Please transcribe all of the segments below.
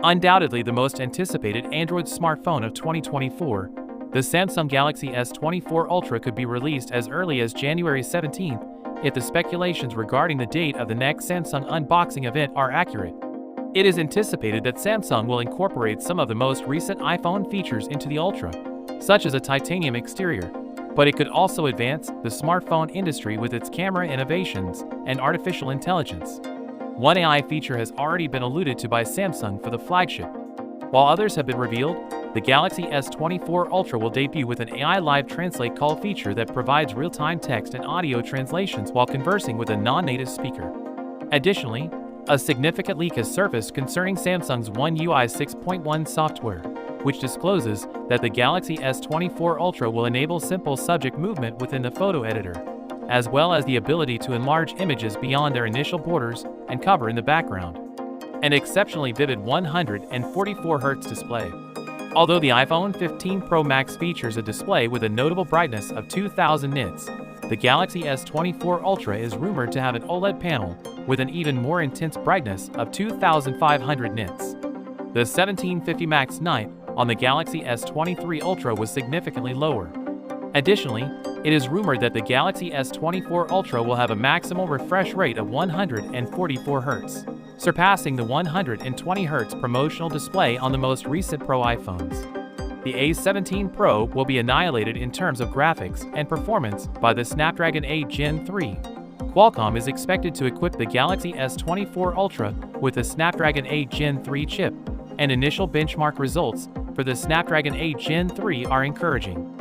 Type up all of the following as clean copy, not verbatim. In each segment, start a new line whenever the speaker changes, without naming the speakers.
Undoubtedly the most anticipated Android smartphone of 2024, the Samsung Galaxy S24 Ultra could be released as early as January 17th if the speculations regarding the date of the next Samsung unboxing event are accurate. It is anticipated that Samsung will incorporate some of the most recent iPhone features into the Ultra, such as a titanium exterior, but it could also advance the smartphone industry with its camera innovations and artificial intelligence. One AI feature has already been alluded to by Samsung for the flagship. While others have been revealed, the Galaxy S24 Ultra will debut with an AI Live Translate call feature that provides real-time text and audio translations while conversing with a non-native speaker. Additionally, a significant leak has surfaced concerning Samsung's One UI 6.1 software, which discloses that the Galaxy S24 Ultra will enable simple subject movement within the photo editor, as well as the ability to enlarge images beyond their initial borders and cover in the background. An exceptionally vivid 144Hz display. Although the iPhone 15 Pro Max features a display with a notable brightness of 2000 nits, the Galaxy S24 Ultra is rumored to have an OLED panel with an even more intense brightness of 2500 nits. The 1750 Max night on the Galaxy S23 Ultra was significantly lower. Additionally, it is rumored that the Galaxy S24 Ultra will have a maximal refresh rate of 144 Hz, surpassing the 120 Hz promotional display on the most recent Pro iPhones. The A17 Pro will be annihilated in terms of graphics and performance by the Snapdragon 8 Gen 3. Qualcomm is expected to equip the Galaxy S24 Ultra with the Snapdragon 8 Gen 3 chip, and initial benchmark results for the Snapdragon 8 Gen 3 are encouraging.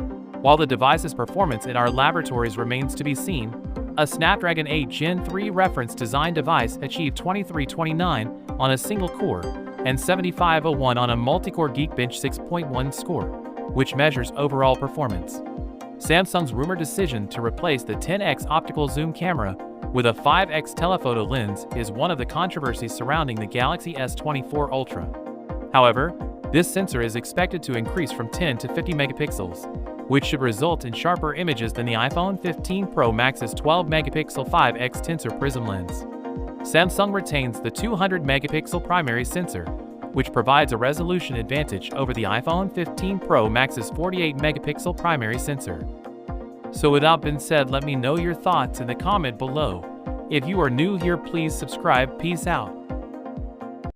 While the device's performance in our laboratories remains to be seen, a Snapdragon 8 Gen 3 reference design device achieved 2329 on a single core and 7501 on a multi-core Geekbench 6.1 score, which measures overall performance. Samsung's rumored decision to replace the 10x optical zoom camera with a 5x telephoto lens is one of the controversies surrounding the Galaxy S24 Ultra. However, this sensor is expected to increase from 10 to 50 megapixels, which should result in sharper images than the iPhone 15 Pro Max's 12-megapixel 5x tensor prism lens. Samsung retains the 200-megapixel primary sensor, which provides a resolution advantage over the iPhone 15 Pro Max's 48-megapixel primary sensor. So with that being said, let me know your thoughts in the comment below. If you are new here, please subscribe. Peace out.